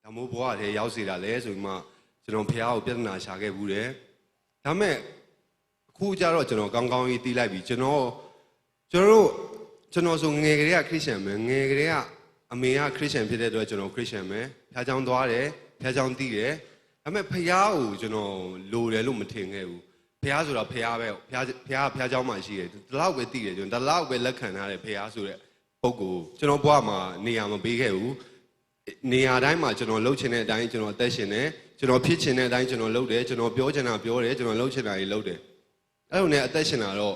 ဒါမို့ဘဝထဲရောက်စေတာလဲဆိုပြီးမှကျွန်တော်ဖះကိုပြဿနာရှာခဲ့ဘူးတယ်ဒါပေမဲ့အခုကျတော့ကျွန်တော်ကောင်းကောင်းကြီးတီးလိုက်ပြီကျွန်တော်ဆိုငယ်ကလေးကခရစ်ယာန်ပဲငယ်ကလေးကအမေကခရစ်ယာန်ဖြစ်တဲ့အတွက်ကျွန်တော်ခရစ်ယာန်ပဲဖះเจ้าသွားတယ်ဖះเจ้าတီးတယ်ဒါပေမဲ့ဖះကိုကျွန်တော်လိုတယ်လို့မထင်ခဲ့ဘူးဖះဆိုတာဖះပဲဖះเจ้าမှရှိတယ်ဒီလောက်ပဲတီးတယ်ကျွန်တော်ဒီလောက်ပဲလက်ခံထားတယ်ဖះဆိုတဲ့ပုဂ္ဂိုလ်ကျွန်တော်ဘဝမှာနေရာမပေးခဲ့ဘူးနေရာတိုင်းမှာကျွန်တော်လှုပ်ချင်တဲ့အတိုင်းကျွန်တော်အသက်ရှင်တယ်ကျွန်တော်ဖြစ်ချင်တဲ့အတိုင်းကျွန်တော်လုပ်တယ်ကျွန်တော်ပြောချင်တာပြောတယ်ကျွန်တော်လှုပ်ချင်တာတွေလုပ်တယ်အဲ့လိုနဲ့အသက်ရှင်တာတော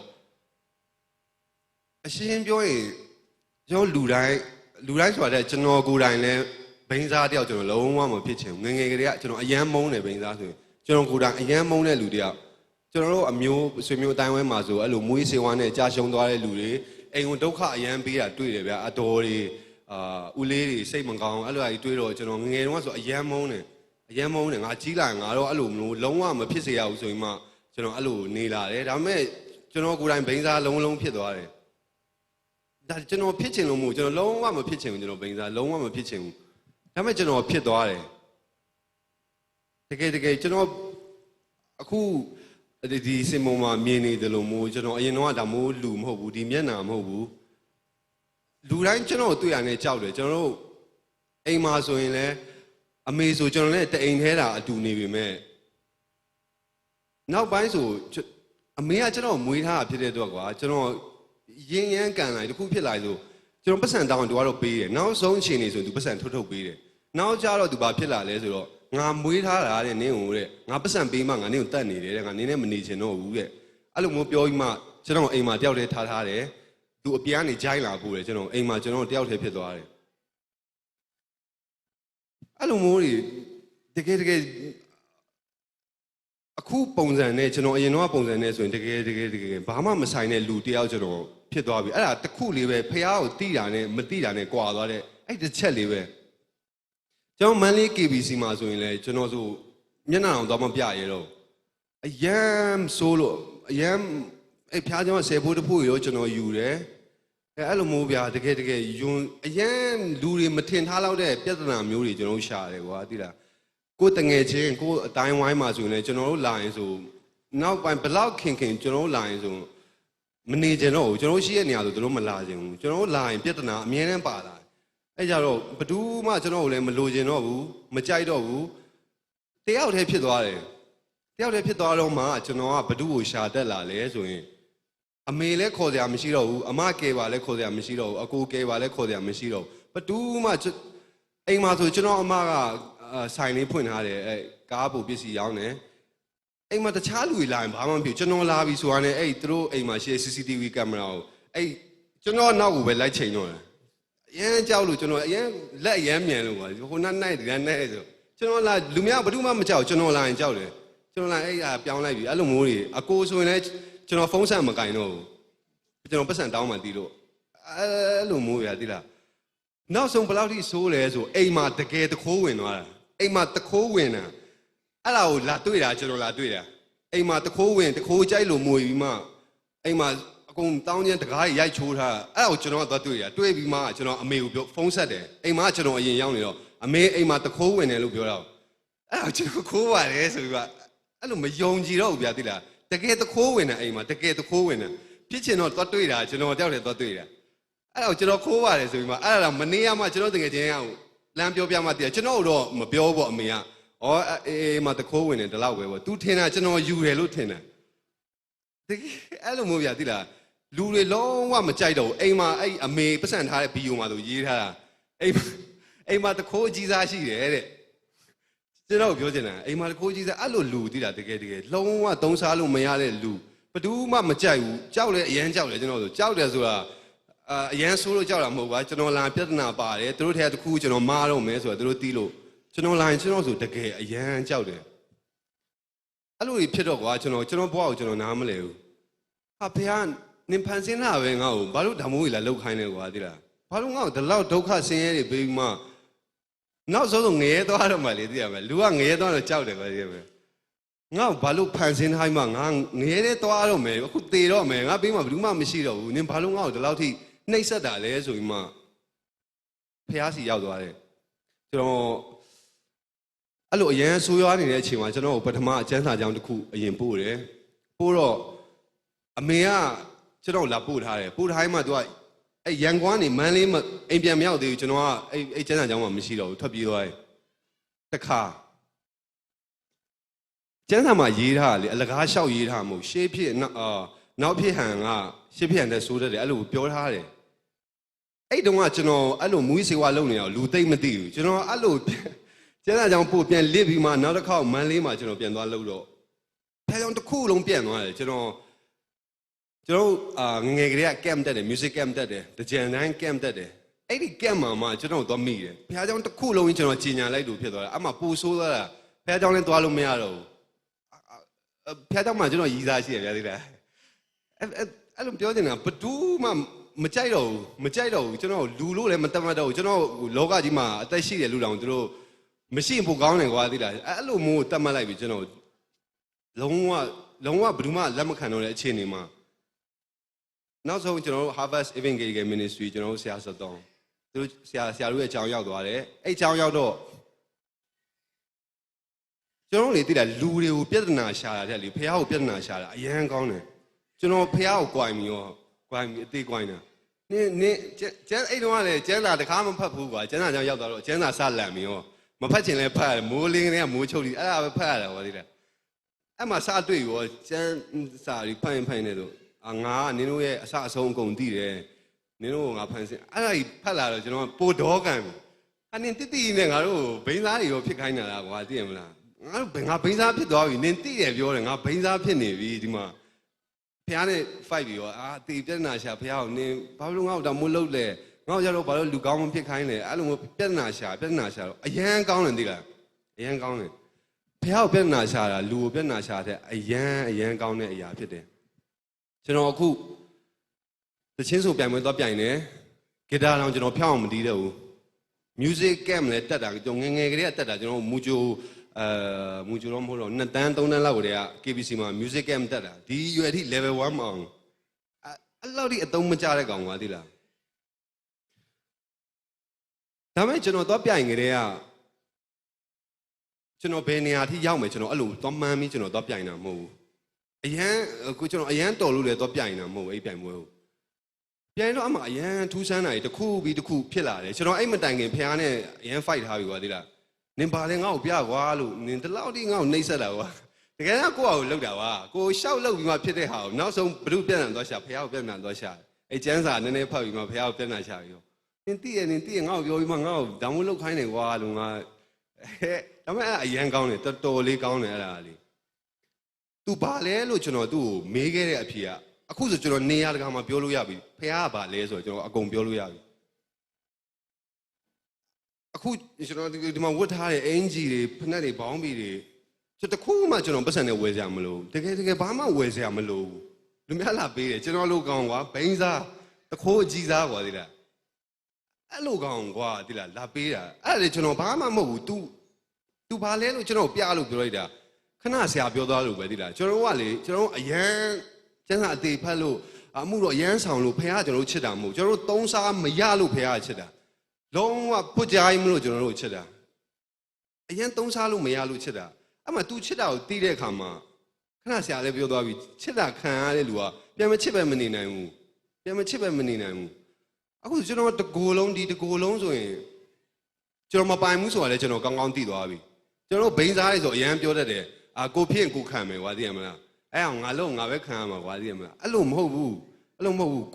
့အရှင်းပြောရင်ကျွန်တော်လူတိုင်းဆိုတာတဲ့ကျွန်တော်ကိုယ်တိုင်လည်းဘိန်းစားတယောက်ကျွန်တော်လုံးဝမဖြစ်ချင်ဘူးငယ်ကလေးကကျွန်တော်အယမ်းမုန်းတယ်ဘိန်းစားဆိုရင်ကျွန်တော်ကိုယ်တိုင်အယမ်းမုန်းတဲ့လူတယောက်ကျွန်တော်တို့အမျိုးဆွေမျိုးအတိုင်းဝဲမှာဆိုအဲ့လိုမွေးစေဝါနဲ့ကြာရှုံးသွားတဲ့လူတွေအိမ်ကိုဒုက္ခအယမ်းပေးတာတွေ့တယ်ဗျာအတော်တွေဦးလေးတွေစိတ်မကောင်းအဲ့လိုအကြီးတွေးတော့ကျွန်တော်ငယ်တုန်းကဆိုအယမ်းမုန်းတယ်ငါကြီးလာငါတော့အဲ့လိုမျိုးလုံးဝမဖြစ်စေရဘူးဆိုရင်မှကျွန်တော်အဲ့လိုနေလာတယ်ဒါပေမဲ့ကျွန်တော်ကိုယ်တိုင်ဘိန်းစားလုံးဖြစ်သွားတယ်ဒါကျွန်တော်ဖြစ်ချင်လို့မဟုတ်ကျွန်တော်လုံးဝမဖြစ်ချင်ဘူးကျွန်တော်ဘိန်းစားလုံးဝမဖြစ်ချင်ဘူးဒါပေမဲ့ကျွန်တော်ဖြစ်သွားတယ်တကယ်ကျွန်တော်အခုဒီစင်မုံမှာမြင်နေတယ်လို့မို့ကျွန်တော်အရင်တော့ဒါမို့လူမဟုတ်ဘူးဒီမျက်နှာမဟုတ်ဘူးလူတိုင်းကျွန်တော်တွေ့ရနေကြောက်တယ်ကျွန်တော်တို့အိမ်မှာဆိုရင်လည်းအမေဆိုကျွန်တော်လည်းတအိမ်ထဲတာအတူနေပြီမဲ့နောက်ပိုင်းဆိုအမေကကျွန်တော်မွေးထားတာဖြစ်တဲ့အတွက်ကွာကျွန်တော်ရင်းရမ်းကန်လိုက်တခုဖြစ်လာဆိုကျွန်တော်ပတ်စံတောင်းသူကတော့ပေးတယ်နောက်ဆုံးအချိန်နေဆိုသူပတ်စံထုတ်ပေးတယ်နောက်ကျတော့သူဘာဖြစ်လာလဲဆိုတော့ငါမွေးထားတာတဲ့နင်းကိုတဲ့ငါပတ်စံပေးမှငါနင်းကိုတတ်နေတယ်တဲ့ငါနင်းနဲ့မနေချင်တော့ဘူးတဲ့အဲ့လိုမျိုးပြောပြီးမှကျွန်တော်အိမ်မှာတယောက်တည်းထားတယ်သူအပြန်ကနေဂျိုင်းလာပို့တယ်ကျွန်တော်အိမ်မှာကျွန်တော်တယောက်တည်းဖြစ်သွားတယ်အဲ့လိုမျိုးတွေတကယ်အခုပုံစံနဲ့ကျွန်တော်အရင်တော့ပုံစံနဲ့ဆိုရင်တကယ်ဘာမှမဆိုင်တဲ့လူတယောက်ကျွန်တော်ဖြစ်သွားပြီအဲ့ဒါတခုလေးပဲဖះကိုတိတာနဲ့မတိတာနဲ့ကွာသွားတဲ့အဲ့တစ်ချက်လေးပဲကျွန်တော်မန်လေး KBC မှာဆိုရင်လည်းကျွန်တော်ဆိုမျက်နှာအောင်သွားမပြရတော့အယမ်းဆိုးလို့အယမ်းအဲ့ဖះကျွန်တော်10ဖိုးတစ်ဖိုးရောကျွန်တော်ယူတယ်အဲ့လိုမျိုးဗျာတကယ်ယွန်းအယမ်းလူတွေမထင်ထားလောက်တဲ့ပြဿနာမျိုးတွေကျွန်တော်ရှာတယ်ကွာသိလားကိုတငယ်ချင်းကိုအတိုင်းဝိုင်းမှာဆိုရင်လည်းကျွန်တော်တို့လာရင်ဆိုနောက်ပိုင်းဘလောက်ခင်ကျွန်တော်တို့လာရင်ဆိုမနေကြတော့ဘူးကျွန်တော်ရှိတဲ့နေရာဆိုတို့မလာချင်ဘူးကျွန်တော်တို့လာရင်ပြဿနာအမြဲတမ်းပါလာအဲ့ကြတော့ဘသူမှကျွန်တော်ကိုလည်းမလိုချင်တော့ဘူးမကြိုက်တော့ဘူးတယောက်တည်းဖြစ်သွားတယ်တယောက်တည်းဖြစ်သွားတော့မှကျွန်တော်ကဘသူကိုရှာတက်လာလဲဆိုရင်အမေလည်းခေါ်စရာမရှိတော့ဘူးအမကယ်ပါလည်းခေါ်စရာမရှိတော့ဘူးအကိုကယ်ပါလည်းခေါ်စရာမရှိတော့ဘူးဘသူမှအိမ်မှာဆိုကျွန်တော်အမကဆိုင်လေးဖွင့်ထားတယ်အဲ့ကားပူပစ္စည်းရောင်းတယ်အိမ်မှာတခြားလူတွေလာရင်ဘာမှမဖြစ်ကျွန်တော်လာပြီဆိုတာနဲ့အဲ့သူတို့အိမ်မှာရှိတဲ့ CCTV ကင်မရာကိုအဲ့ကျွန်တော်နောက်ကိုပဲလိုက်ချိန်တော့တယ်အရင်ကြောက်လို့ကျွန်တော်အရင်လက်အရင်မြန်လို့ပါဟိုနိုင်ဒီနိုင်ဆိုကျွန်တော်လာလူများဘာမှမကြောက်ကျွန်တော်လာရင်ကြောက်တယ်ကျွန်တော်လာအဲ့ပြောင်းလိုက်ပြီအဲ့လိုမျိုးတွေအကိုဆိုရင်လည်းကျွန်တော်ဖုန်းဆက်မကင်တော့ဘူးကျွန်တော်ပတ်စံတောင်းမှတီးလို့အဲ့လိုမျိုးရသိလားနောက်ဆုံးဘယ်လောက်ထိဆိုးလဲဆိုအိမ်မှာတကယ်တခိုးဝင်သွားတာအိမ်မှာတခိုးဝင်တာအဲ့ဒါကိုလာတွေ့တာကျွန်တော်လာတွေ့တာအိမ်မှာတခိုးဝင်တခိုးကြိုက်လို့မွေပြီးမှအိမ်မှာအကုန်တောင်းချင်းတကားရိုက်ချိုးထားအဲ့ဒါကိုကျွန်တော်သွားတွေ့တာတွေ့ပြီးမှကျွန်တော်အမေကိုပြောဖုန်းဆက်တယ်အိမ်မှာကျွန်တော်အရင်ရောက်နေတော့အမေအိမ်မှာတခိုးဝင်တယ်လို့ပြောတော့အဲ့ဒါကျွန်တော်ခိုးပါတယ်ဆိုပြီးမှအဲ့လိုမယုံကြည်တော့ဘူးဗျာသိလားတကယ်တခိုးဝင်တာအိမ်မှာတကယ်တခိုးဝင်တာဖြစ်ချင်တော့သွားတွေ့တာကျွန်တော်တယောက်တည်းသွားတွေ့တာအဲ့ဒါကိုကျွန်တော်ခိုးပါတယ်ဆိုပြီးမှအဲ့ဒါမနေရမှကျွန်တော်တကယ်ချင်းအောင်လမ်းပြောပြမှတည်းကျွန်တော်တော့မပြောဘူးအမေကဩအေးမတခိုးဝင်တယ်ဒီလောက်ပဲပေါ့ तू ထင်တာကျွန်တော်ယူတယ်လို့ထင်တယ်တကယ်အဲ့လိုမျိုးဗျာသိလားလူတွေလုံးဝမကြိုက်တော့ဘူးအိမ်မှာအဲ့အမေပတ်စံထားတဲ့ဗီဒီယိုမှာဆိုရေးထားတာအိမ်မှာတခိုးကြီးစားရှိတယ်တဲ့ကျွန်တော်ပြောချင်တာအိမ်မှာတခိုးကြီးစားအဲ့လိုလူသိလားတကယ်လုံးဝသုံးစားလို့မရတဲ့လူဘယ်သူမှမကြိုက်ဘူးကြောက်လဲအရန်ကြောက်တယ်ကျွန်တော်ဆိုကြောက်တယ်ဆိုတာအရန်ဆိုးလို့ကြောက်တာမဟုတ်ပါကျွန်တော်လာပြဿနာပါတယ်သူတို့ထဲတခုကျွန်တော်မားတော့မယ်ဆိုတာသူတို့တီးလို့ကျွန်တော်လာရင်ကျွန်တော်ဆိုတကယ်အရန်ကြောက်တယ်အဲ့လိုဖြစ်တော့ကွာကျွန်တော်ဘွားကိုကျွန်တော်နားမလဲဘူးဟာဖေကနင်ဖန်ဆင်းတာပဲငါ့ကိုဘာလို့ဓာမိုးကြီးလာလောက်ခိုင်းလဲကွာသိလားဘာလို့ငါ့ကိုဒီလောက်ဒုက္ခဆင်းရဲတွေပေးပြီးမှနောက်ဆုံးငရဲသွားတော့မှလေသိရမယ်လူကငရဲသွားတော့ကြောက်တယ်ကွာသိရမယ်ငါ့ကိုဘာလို့ဖန်ဆင်းထားမှငါငရဲတဲ့သွားတော့မယ်အခုသေတော့မယ်ငါပေးမှဘယ်သူမှမရှိတော့ဘူးနင်ဘာလို့ငါ့ကိုဒီလောက်ထိနှိပ်စက်တာလဲဆိုပြီးမှဖះစီရောက်သွားတယ်ကျွန်တော် အဲ့လိုအရန်ဆိုးရွားနေတဲ့အချိန်မှာကျွန်တော်ပထမအကျန်းစာကြောင်းတစ်ခုအရင်ပို့တယ်ပို့တော့အမေကကျွန်တော်လာပို့ထားတယ်ပို့ထားမှ तू ကအဲ့ရန်ကွမ်းနေမန်းလေးအိမ်ပြန်မရောက်သေးဘူးကျွန်တော်ကအဲ့ကျန်းစာကြောင်းမှမရှိတော့ဘူးထွက်ပြေးသွားတယ်တခါကျန်းစာမှာရေးထားတယ်လေအလကားလျှောက်ရေးထားမဟုတ်ရှေးဖြစ်နောက်ဖြစ်ဟန်ကရှေးဖြစ်ဟန်နဲ့ဆိုးတယ်အဲ့လိုပြောထားတယ်အဲ့တုန်းကကျွန်တော်အဲ့လိုမူးစေဝါလုပ်နေအောင်လူသိမ့်မသိဘူးကျွန်တော်အဲ့လိုကျန်းစာကြောင်းပို့ပြန်လစ်ပြီးမှနောက်တစ်ခေါက်မန်းလေးမှာကျွန်တော်ပြန်သွားလို့တော့ဖဲကြောင်တစ်ခုလုံးပြန်သွားတယ်ကျွန်တော်ငယ်ကလေးက camp တက်တယ် music camp တက်တယ်တကြံတိုင်း camp တက်တယ်အဲ့ဒီ camp မှာကျွန်တော်သွားမိတယ်ဖဲကြောင်တစ်ခုလုံးကျွန်တော်ကြီးညာလိုက်လို့ဖြစ်သွားတယ်အမှပူဆိုးသွားတာဖဲကြောင်လည်းသွားလို့မရတော့ဘူးဖဲကြောင်မှာကျွန်တော်ရည်စားရှိရဗျာသိလားအဲ့လိုပြောနေတာဘသူမှမကြိုက်တော့ဘူးကျွန်တော်လူလို့လည်းမတတ်မှတ်တော့ဘူးကျွန်တော်လောကကြီးမှာအသက်ရှိတယ်လူတောင်သူတို့မရှိရင်ပိုကောင်းတယ်ကွာသိလားအဲ့လိုမျိုးတတ်မှတ်လိုက်ပြီကျွန်တော်လုံးဝဘယ်သူမှလက်မခံတော့တဲ့အခြေအနေမှာနောက်ဆုံးကျွန်တော်တို့ Harvest Evangelical Ministry ကျွန်တော်တို့ဆရာဆက်တော့သူဆရာတို့ရဲ့အကြောင်းရောက်သွားတယ်အဲ့အကြောင်းရောက်တော့ကျွန်တော်လေသိလားလူတွေကိုပြဿနာရှာတာတဲ့လေဖះကိုပြဿနာရှာတာအရန်ကောင်းတယ်ကျွန်တော်ဖះကိုကြွိုင်ပြီးရောကြွိုင်ပြီးအသေးကြွိုင်တာနင်းကျန်းအဲ့တုန်းကလည်းကျန်းစာတခါမှဖတ်ဘူးကွာကျန်းစာကြောင့်ရောက်သွားတော့ကျန်းစာစလန့်ပြီးရောမဖတ်ချင်လဲဖတ်ရတယ်မိုးလင်းကလေးကမိုးချုပ်ပြီးအဲ့ဒါပဲဖတ်ရတာဟောသိလားအဲ့မှာစတွေ့ရောကျန်းစာပြီးဖိုင်နေတော့ငါကနင်တို့ရဲ့အစအဆုံးအကုန်သိတယ်နင်တို့ကငါဖန်ဆင်းအဲ့ဒါကြီးဖတ်လာတော့ကျွန်တော်ပိုဒေါကန်အနင်တိနဲ့ငါတို့ဘိန်းစားတွေရောဖြစ်ခိုင်းတာလားကွာသိရမလားငါဘိန်းစားဖြစ်သွားပြီနင်တိတယ်ပြောတယ်ငါဘိန်းစားဖြစ်နေပြီဒီမှာဖះနဲ့ fight ပြီးရောတေပြဿနာရှာဖះကိုနင်ဘာလို့ငါ့ကိုတောင်မို့လို့လဲငါ့ကိုကြတော့ဘာလို့လူကောင်းမဖြစ်ခိုင်းလဲအဲ့လိုမျိုးပြဿနာရှာတော့အရန်ကောင်းတယ်သိလားအရန်ကောင်းတယ်ဖះကိုပြဿနာရှာတာလူကိုပြဿနာရှာတဲ့အရန်ကောင်းတဲ့အရာဖြစ်တယ်ကျွန်တော်အခုတချင်းဆိုပြိုင်ပွဲသွားပြိုင်တယ်ဂီတာတောင်ကျွန်တော်ဖျောက်အောင်မတီးတော့ဘူး music camp လည်းတက်တာကျွန်တော်ငယ်ကလေးကတက်တာကျွန်တော်မူဂျိုတော့မဟုတ်တော့2တန်း3တန်းလောက်တည်းက KBC မှာ music camp တက်တာဒီရွယ်ထိ level 1မအောင်အဲ့လောက်ထိအသုံးမကျတဲ့ကောင်ကွာသိလားဒါမဲ့ကျွန်တော်သွားပြိုင်ကြတဲ့ကကျွန်တော်ဘယ်နေရာထိရောက်မယ်ကျွန်တော်အဲ့လိုသွားမှန်းပြီးကျွန်တော်သွားပြိုင်တာမဟုတ်ဘူးကျွန်တော်အရန်တော်လို့လည်းသွားပြိုင်တာမဟုတ်ဘူးအဲ့ပြိုင်ပွဲကိုပြိုင်တော့အမှအရန်ထူးဆန်းတာတစ်ခုပြီးတစ်ခုဖြစ်လာတယ်ကျွန်တော်အဲ့မတိုင်ခင်ဖះနဲ့အရန် fight ထားပြီကွာသိလားနင်ပါလေငါ့ကိုပြကွာလို့နင်တလောက်ထိငါ့ကိုနှိပ်စက်တာကွာတကယ်တော့ကိုယ့်ဟာကိုလှုပ်တာပါကိုရှောက်လှုပ်ပြီးမှဖြစ်တဲ့ဟာကိုနောက်ဆုံးဘုရုပြန်လာသွားရှာဖះကိုပြန်လာသွားရှာအဲ့ကျန်းစာနည်းနည်းဖတ်ပြီးမှဖះကိုပြန်လာရှာပြီးတော့နင်သိရငါ့ကိုပြောပြီးမှငါ့ကိုဒေါင်းလုတ်ခိုင်းတယ်ကွာလို့ငါဒါမဲ့အဲ့အရန်ကောင်းတယ်တော်လေးကောင်းတယ်အဲ့ဒါလေးသူဘာလဲလို့ကျွန်တော်သူ့ကိုမေးခဲ့တဲ့အဖြေကအခုဆိုကျွန်တော်နေရာတကာမှာပြောလို့ရပြီဖះကဘာလဲဆိုတော့ကျွန်တော်အကုန်ပြောလို့ရပြီအခုကျွန်တော်ဒီမှာဝတ်ထားတဲ့အင်ဂျီတွေဖက်တွေဘောင်းဘီတွေတခုမှကျွန်တော်ပတ်စံနဲ့ဝယ်စရာမလိုတကယ်ဘာမှဝယ်စရာမလိုလူများလာပေးတယ်ကျွန်တော်လိုကောင်းကွာဘိန်းစားတခိုးအကြီးစားကွာသိလားအဲ့လိုကောင်းကွာသိလားလာပေးတာအဲ့ဒါလေကျွန်တော်ဘာမှမဟုတ်ဘူး तू ဘာလဲလို့ကျွန်တော်ပြလို့ပြောလိုက်တာခဏဆရာပြောသွားလို့ပဲသိလားကျွန်တော်ကလေကျွန်တော်အရန်ကျန်းစာအသေးဖတ်လို့အမှုတော့အရန်ဆောင်လို့ဖះကျွန်တော်ချစ်တာမဟုတ်ကျွန်တော်သုံးစားမရလို့ဖះချစ်တာလုံးဝဖွတ်ကြားမလို့ကျွန်တော်တို့ချစ်တာအရင်သုံးစားလို့မရလို့ချစ်တာအဲ့မှာ तू ချစ်တာကိုတီးတဲ့အခါမှာခဏဆရာလည်းပြောသွားပြီချစ်တာခံရတဲ့လူကပြန်မချစ်ပဲမနေနိုင်ဘူးအခုကျွန်တော်တကိုယ်လုံးဆိုရင်ကျွန်တော်မပိုင်ဘူးဆိုတာလည်းကျွန်တော်ကောင်းကောင်းသိသွားပြီကျွန်တော်ဘိန်းစားလေးဆိုအရန်ပြောတတ်တယ်ကိုဖြစ်ရင်ကိုခံမယ်ကွာသိရမလားအဲ့အောင်ငါလုံးငါပဲခံရမှာကွာသိရမလားအဲ့လိုမဟုတ်ဘူး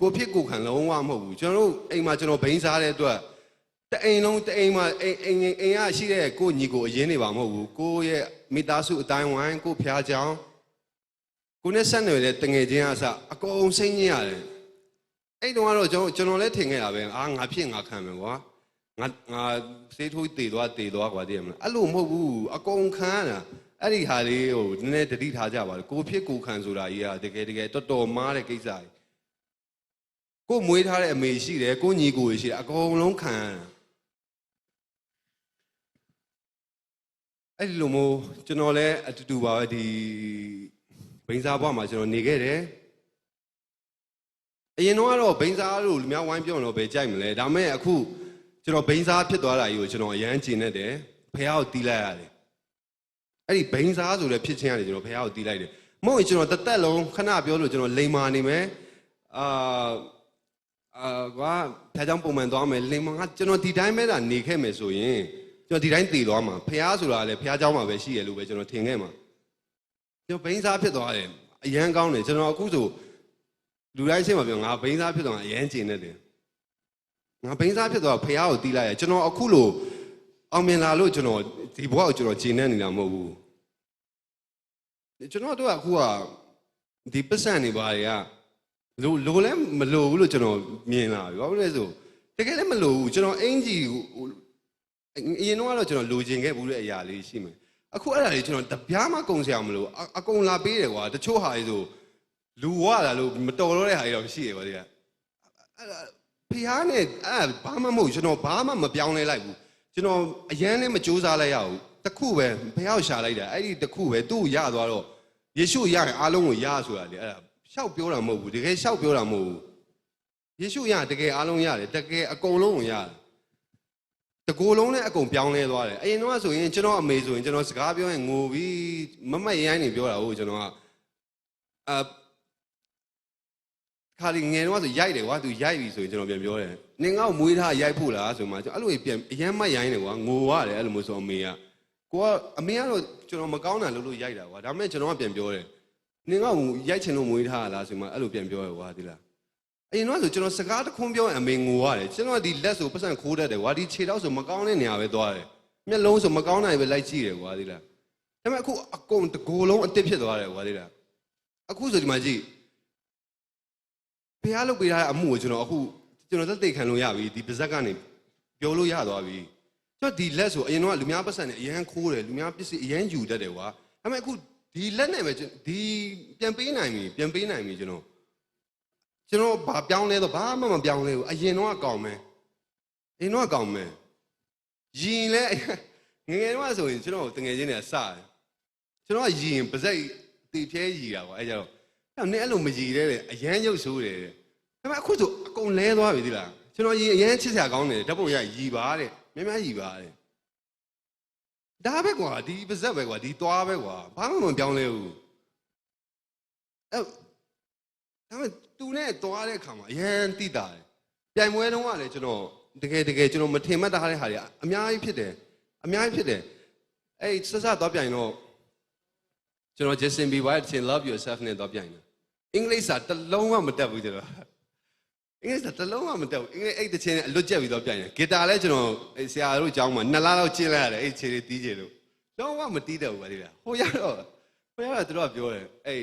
ကိုဖြစ်ကိုခံလုံးဝမဟုတ်ဘူးကျွန်တော်တို့အိမ်မှာကျွန်တော်ဘိန်းစားတဲ့အတွက်တအိမ်မှာအိမ်ကရှိတဲ့ကိုညီကိုအရင်နေပါမဟုတ်ဘူးကိုရဲ့မိသားစုအတိုင်းဝိုင်းကိုဖျားချောင်းကိုနဲ့ဆက်နွယ်တဲ့တငယ်ချင်းအစအကုန်စိတ်ညစ်ရတယ်အဲ့တုန်းကတော့ကျွန်တော်လည်းထင်ခဲ့တာပဲငါဖြစ်ငါခံမယ်ကွာငါစေးထိုးတည်သွားကွာသိရမလားအဲ့လိုမဟုတ်ဘူးအကုန်ခံရတာအဲ့ဒီဟာလေးဟိုနည်းနည်းတတိထားကြပါလေကိုဖြစ်ကိုခံဆိုတာကြီးကတကယ်တော်မားတဲ့ကိစ္စကြီးကိုမွေးထားတဲ့အမေရှိတယ်ကိုညီကိုရှိတယ်အကုန်လုံးခံရတာအဲ့ဒီလိုမျိုးကျွန်တော်လည်းအတူပါပဲဒီဘိန်းစားဘွားမှာကျွန်တော်နေခဲ့တယ်အရင်တော့ဘိန်းစားလို့လူများဝိုင်းပြောတော့ပဲကြိုက်မလဲဒါမဲ့အခုကျွန်တော်ဘိန်းစားဖြစ်သွားတာကြီးကိုကျွန်တော်အရန်ကျင်နေတယ်ဖះကိုတီးလိုက်ရတယ် အဲ့ဒီဘိန်းစားဆိုတဲ့ဖြစ်ချင်းကနေကျွန်တော်ဖះကိုတီးလိုက်တယ်မဟုတ်ရင်ကျွန်တော်တစ်သက်လုံးခဏပြောလို့ကျွန်တော်လိမ်မာနေမယ်ကွာဖះเจ้าပုံမှန်သွားမယ်လိမ်မာကျွန်တော်ဒီတိုင်းပဲနေခဲ့မယ်ဆိုရင်ကျွန်တော်ဒီတိုင်းတည်သွားမှာဖះဆိုတာလည်းဖះเจ้าမှာပဲရှိရလို့ပဲကျွန်တော်ထင်ခဲ့မှာကျွန်တော်ဘိန်းစားဖြစ်သွားတယ်အရန်ကောင်းတယ်ကျွန်တော်အခုဆိုလူတိုင်းရှင်းမှာပြောငါဘိန်းစားဖြစ်သွားအရန်ကျင်နေတယ်ငါဘိန်းစားဖြစ်သွားဖះကိုတီးလိုက်ရကျွန်တော်အခုလို့အောင်မြင်လာလို့ကျွန်တော်ဒီဘဝကိုကျွန်တော်ကျင်နေနေတာမဟုတ်ဘူးကျွန်တော်တို့ကအခုကဒီပတ်စံနေပါတွေကလိုလည်းမလိုဘူးလို့ကျွန်တော်မြင်လာပြီဘာဖြစ်လဲဆိုတကယ်လည်းမလိုဘူးကျွန်တော်အင်ဂျီအရင်တော့ကျွန်တော်လိုချင်ခဲ့ဘူးတဲ့အရာလေးရှိမယ်အခုအဲ့ဒါလေးကျွန်တော်တပြားမှကုံစရာမလိုအကုန်လာပေးတယ်ကွာတချို့ဟာလေးဆိုလူဝလာလို့မတော်တော့တဲ့ဟာတွေတော့ရှိတယ်ကွာဒီကအဲ့ဒါဖျားနဲ့အဲ့ဘာမှမဟုတ်ကျွန်တော်ဘာမှမပြောင်းလဲလိုက်ဘူးကျွန်တော်အရန်လည်းမကြိုးစားလိုက်ရဘူးတခုပဲဘယ်ရောက်ရှာလိုက်တာအဲ့ဒီတခုပဲသူ့ကိုရသွားတော့ယေရှုရရင်အားလုံးကိုရဆိုတာလေအဲ့ဒါရှောက်ပြောတာမဟုတ်ဘူးတကယ်ရှောက်ပြောတာမဟုတ်ဘူးယေရှုရတကယ်အားလုံးရတယ်တကယ်အကုန်လုံးကိုရတယ်တကူလုံးနဲ့အကုန်ပြောင်းလဲသွားတယ်အရင်တော့ဆိုရင်ကျွန်တော်အမေဆိုရင်ကျွန်တော်စကားပြောရင်ငိုပြီးမမတ်ရိုင်းနေပြောတာဟုတ်ကျွန်တော်ကခါဒီငယ်တော့ဆိုရိုက်တယ်ကွာသူရိုက်ပြီဆိုရင်ကျွန်တော်ပြန်ပြောတယ်နင်ငါ့ကိုမွေးထားရိုက်ဖို့လားဆိုမှကျွန်တော်အဲ့လိုပြန်အရမ်းမတ်ရိုင်းတယ်ကွာငိုရတယ်အဲ့လိုမျိုးဆိုအမေကကိုကအမေကတော့ကျွန်တော်မကောင်းတာလို့ရိုက်တာကွာဒါပေမဲ့ကျွန်တော်ကပြန်ပြောတယ်နင်ငါ့ကိုရိုက်ချင်လို့မွေးထားလားဆိုမှအဲ့လိုပြန်ပြောရကွာဒီလားအရင်တော့ဆိုကျွန်တော်စကားတခွန်းပြောရင်အမေငိုရတယ်ကျွန်တော်ဒီလက်ဆိုပတ်စံခိုးတတ်တယ်ကွာဒီခြေထောက်ဆိုမကောင်းတဲ့နေရာပဲသွားတယ်မျက်လုံးဆိုမကောင်းနိုင်ပဲလိုက်ကြည့်တယ်ကွာဒီလားဒါပေမဲ့အခုအကုန်တကိုယ်လုံးအတစ်ဖြစ်သွားတယ်ကွာဒီလားအခုဆိုဒီမှာကြည့်ဖះလုပ်ပေးထားတဲ့အမှုကိုကျွန်တော်သက်သေခံလို့ရပြီဒီပါဇက်ကနေပြောလို့ရသွားပြီကျွန်တော်ဒီလက်ဆိုအရင်တော့လူများပတ်စံနဲ့အရန်ခိုးတယ်လူများပစ္စည်းအရန်ယူတတ်တယ်ကွာဒါပေမဲ့အခုဒီလက်နဲ့ပဲဒီပြန်ပေးနိုင်ပြီကျွန်တော်ဘာပြောင်းလဲတော့ဘာမှမပြောင်းလဲဘူးအရင်တော့ကောင်းမယ်ရင်လဲငငယ်တော့ဆိုရင်ကျွန်တော်တငယ်ချင်းတွေကစတယ်ကျွန်တော်ရင်ပါဇက်တီဖြဲရီတာကွာအဲကြတော့နင်အဲ့လိုမရီတဲ့အရန်ရုပ်ဆိုးတယ်ဒါပေမဲ့အခုဆိုအကုန်လဲသွားပြီသီလားကျွန်တော်ရင်အရန်ချစ်စရာကောင်းတယ်ဓာတ်ပုံရရီပါတဲ့များရီပါတဲ့ဒါပဲကွာဒီပါဇက်ပဲကွာဒီသွားပဲကွာဘာမှမပြောင်းလဲဘူးအဲ့ဒါပေမဲ့သူနဲ့သွားတဲ့အခါမှာအရန်တိတာတယ်ပြိုင်ပွဲတုန်းကလည်းကျွန်တော်တကယ်ကျွန်တော်မထင်မှတ်ထားတဲ့ဟာတွေအများကြီးဖြစ်တယ်အဲ့ဆက်သွားပြိုင်တော့ကျွန်တော် Justin Bieber ရဲ့ Love Yourself နဲ့တော့ပြိုင်တယ်အင်္ဂလိပ်စာတစ်လုံးမှမတတ်ဘူးကျွန်တော်အင်္ဂလိပ်စာတစ်လုံးမှမတတ်ဘူးအင်္ဂလိပ်အဲ့တချင်းနဲ့အလွတ်ကျက်ပြီးတော့ပြိုင်တယ်ဂီတာလည်းကျွန်တော်ဆရာတို့အကြောင်းမှာ2လလောက်ကျင့်လိုက်ရတယ်အဲ့ခြေလေးတီးချင်လို့လုံးဝမတီးတတ်ဘူးပါလေဟိုရတော့သူတို့ကပြောတယ်အဲ့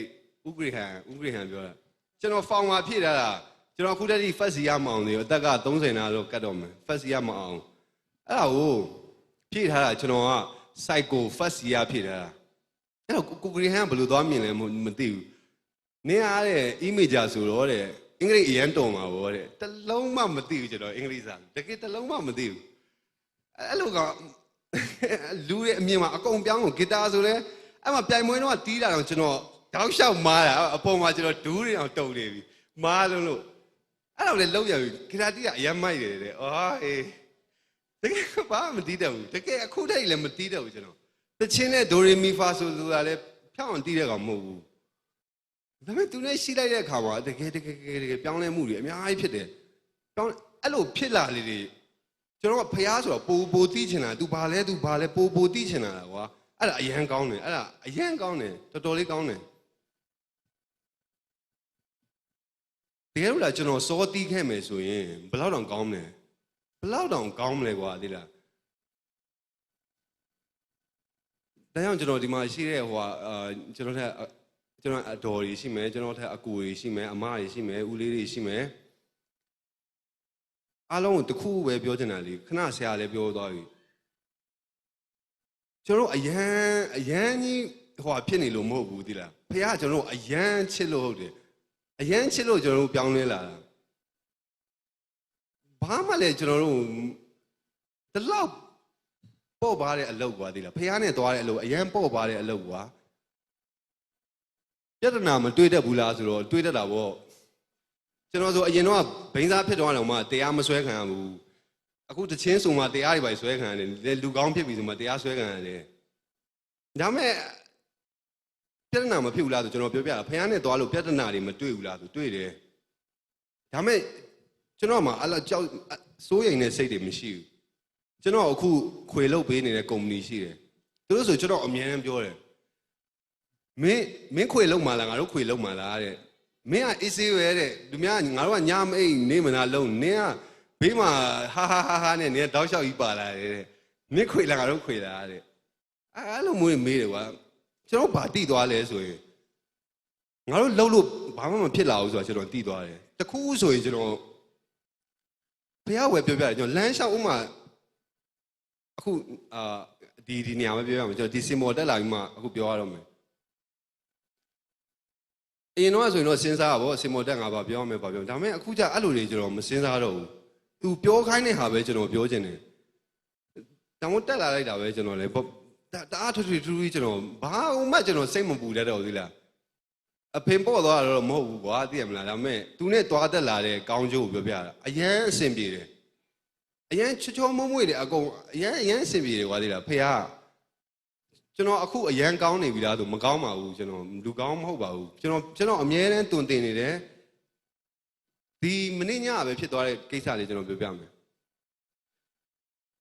ဥဂရိဟန်ပြောတာကျွန်တော်ဖောင်မှာဖြည့်ထားတာကျွန်တော်အခုတည်းက first year မအောင်သေးဘူးအသက်က30နာတော့ကတ်တော့မယ် first year မအောင်အဲ့ဒါကိုဖြည့်ထားတာကျွန်တော်က psycho first year ဖြည့်ထားတာအဲ့တော့ကိုဂရိဟန်ဘယ်လိုသွားမြင်လဲမသိဘူးနင်းအားတဲ့ image ဆိုတော့တဲ့အင်္ဂလိပ်အရန်တော်မှာဗောတဲ့တလုံးမှမသိဘူးကျွန်တော်အင်္ဂလိပ်စာတကယ်တလုံးမှမသိဘူးအဲ့လိုကလူရဲ့အမြင်မှာအကုန်ပြောင်းကိုဂီတာဆိုလဲအဲ့မှာပြိုင်ပွဲတော့တီးတာတော့ကျွန်တော်တောက်လျှောက်မားတာအပေါ်မှာကျွန်တော်ဒူးတွေအောင်တုံနေပြီမားလို့အဲ့တော့လည်းလောက်ရပြီဂီတာတီးတာအရမ်းမိုက်တယ်တဲ့အော်အေးတကယ်ဘာမှမတီးတတ်ဘူးတကယ်အခုတည်းလည်းမတီးတတ်ဘူးကျွန်တော်တချင်းနဲ့ဒိုရီမီဖာဆိုတာလည်းဖြောင်းအောင်တီးတဲ့ကောင်မဟုတ်ဘူးဒါပေမဲ့သူနဲ့ရှိလိုက်တဲ့အခါမှာတကယ်ပြောင်းလဲမှုတွေအများကြီးဖြစ်တယ်ပြောင်းအဲ့လိုဖြစ်လာလေတွေကျွန်တော်ကဖျားဆိုတော့ပိုတီးချင်တာ तू ဘာလဲပိုတီးချင်တာကွာအဲ့ဒါအရန်ကောင်းတယ်တော်တော်လေးကောင်းတယ်တကယ်လို့လားကျွန်တော်စောတီးခဲ့မယ်ဆိုရင်ဘယ်လောက်တောင်ကောင်းမလဲကွာသိလားဒါကြောင့်ကျွန်တော်ဒီမှာရှိတဲ့ကျွန်တော်အတော်တွေရှိမယ်ကျွန်တော်ထက်အကူတွေရှိမယ်အမတွေရှိမယ်ဦးလေးတွေရှိမယ်အားလုံးကိုတစ်ခုပဲပြောချင်တာလေခဏဆရာလည်းပြောသွားပြီကျွန်တော်အရန်ကြီးဖြစ်နေလို့မဟုတ်ဘူးသိလားဖခင်ကကျွန်တော်အရန်ချစ်လို့ဟုတ်တယ်အရန်ချစ်လို့ကျွန်တော်တို့ပြောင်းလဲလာတာဘာမှလည်းကျွန်တော်တို့ဒီလောက်ပေါ့ပါတဲ့အလုပ်ကွာသိလားဖခင်နဲ့သွားတဲ့အလုပ်အရန်ပေါ့ပါတဲ့အလုပ်ကွာပြဿနာမတွေးတတ်ဘူးလားဆိုတော့တွေးတတ်တာပေါ့ကျွန်တော်ဆိုအရင်တော့ဘိန်းစားဖြစ်သွားတယ်မှတရားမဆွဲခံရဘူးအခုတချင်းဆိုမှတရားတွေပဲဆွဲခံရတယ်လူကောင်းဖြစ်ပြီဆိုမှတရားဆွဲခံရတယ် ဒါမဲ့ပြဿနာမဖြစ်ဘူးလားဆိုကျွန်တော်ပြောပြတာဖခင်နဲ့သွားလို့ပြဿနာတွေမတွေ့ဘူးလားဆိုတွေ့တယ်ဒါမဲ့ကျွန်တော်မှအဲ့လိုကြောက်စိုးရိမ်တဲ့စိတ်တွေမရှိဘူးကျွန်တော်အခုခွေလုတ်ပေးနေတဲ့ကုမ္ပဏီရှိတယ်သူတို့ဆိုကျွန်တော်အမြဲတမ်းပြောတယ်မင်းခွေလုတ်မှလားငါတို့ခွေလုတ်မှလားတဲ့မင်းကအေးဆေးပဲတဲ့သူများငါတို့ကညမအိမ်နေမလားလုံးနင်းကဘေးမှာဟာနဲ့နင်းတောက်လျှောက်ကြီးပါလာတယ်တဲ့မင်းခွေလားငါတို့ခွေလားတဲ့အဲ့လိုမျိုးမေးတယ်ကွာကျွန်တော်ဘာတိသွားလဲဆိုရင်ငါတို့လှုပ်လို့ဘာမှမဖြစ်လာဘူးဆိုတာကျွန်တော်တိသွားတယ်တခုဆိုရင်ကျွန်တော်ဘုရားဝယ်ပြောပြတယ်ကျွန်တော်လမ်းလျှောက်ဥမာအခုဒီနေရာမှာပြောရမယ်ကျွန်တော်ဒီစင်မော်တက်လာပြီးမှအခုပြောရတော့မယ်အရင်တော့ဆိုရင်တော့စဉ်းစားပါဗောစင်မော်တက်ငါပါပြောရမယ်ပါပြောဒါပေမဲ့အခုကျအဲ့လိုတွေကျွန်တော်မစဉ်းစားတော့ဘူးသူပြောခိုင်းတဲ့ဟာပဲကျွန်တော်ပြောချင်တယ်ဒါမှတက်လာလိုက်တာပဲကျွန်တော်လည်းတအားထူးကျွန်တော်ဘာမှကျွန်တော်စိတ်မပူတတ်တော့သေးလားအဖေပေါ့သွားတော့မဟုတ်ဘူးကွာသိရမလားဒါပေမဲ့သူနဲ့တွားတက်လာတဲ့ကောင်းကျိုးကိုပြောပြတာအရန်အဆင်ပြေတယ်အရန်ချောမွေ့တယ်အကုန်အရန်အဆင်ပြေတယ်ကွာသိလားဖေကကျွန်တော်အခုအရန်ကောင်းနေပြီလားဆိုမကောင်းပါဘူးကျွန်တော်လူကောင်းမဟုတ်ပါဘူးကျွန်တော်အမြဲတမ်းတွင်တင်နေတယ်ဒီမနေ့ညပဲဖြစ်သွားတဲ့ကိစ္စလေးကျွန်တော်ပြောပြမယ်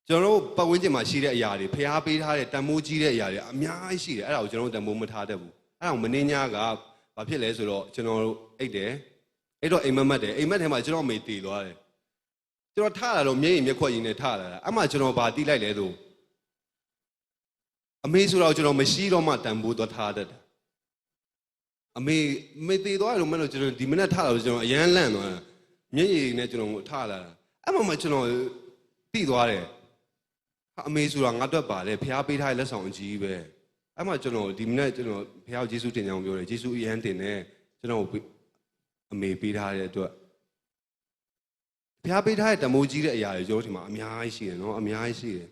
ကျွန်တော်တို့ပတ်ဝန်းကျင်မှာရှိတဲ့အရာတွေဖျားပေးထားတဲ့တန်မိုးကြီးတဲ့အရာတွေအများကြီးရှိတယ်အဲ့ဒါကိုကျွန်တော်တို့တန်မိုးမထားတတ်ဘူးအဲ့ဒါကိုမင်းညကဘာဖြစ်လဲဆိုတော့ကျွန်တော်တို့အိတ်တယ်အဲ့တော့အိမ်မက်တယ်အိမ်မက်ထဲမှာကျွန်တော်မေတည်သွားတယ်ကျွန်တော်ထလာတော့မျက်ရည်မျက်ခွက်ရည်နဲ့ထလာတာအဲ့မှကျွန်တော်ဘာတီးလိုက်လဲဆိုအမေဆိုတော့ကျွန်တော်မရှိတော့မှတန်ဖိုးသွားထားတတ်တယ်အမေတည်သွားတယ်လို့မလို့ကျွန်တော်ဒီမနေ့ထလာတော့ကျွန်တော်အရန်လန့်သွားတာမျက်ရည်နဲ့ကျွန်တော်ထလာတာအဲ့မှကျွန်တော်တီးသွားတယ်အမေဆိုတာငါတို့ပါလေဖျားပေးထားတဲ့လက်ဆောင်အကြီးပဲအဲ့မှကျွန်တော်ဒီမနေ့ကျွန်တော်ဖျားကိုယေရှုတင်ကြောင်းပြောတယ်ယေရှုအရန်တင်တယ်ကျွန်တော်အမေပေးထားတဲ့အတွက်ဖျားပေးထားတဲ့တမိုးကြီးတဲ့အရာတွေကျွန်တော်ဒီမှာအများကြီးရှိတယ်နော်အများကြီးရှိတယ်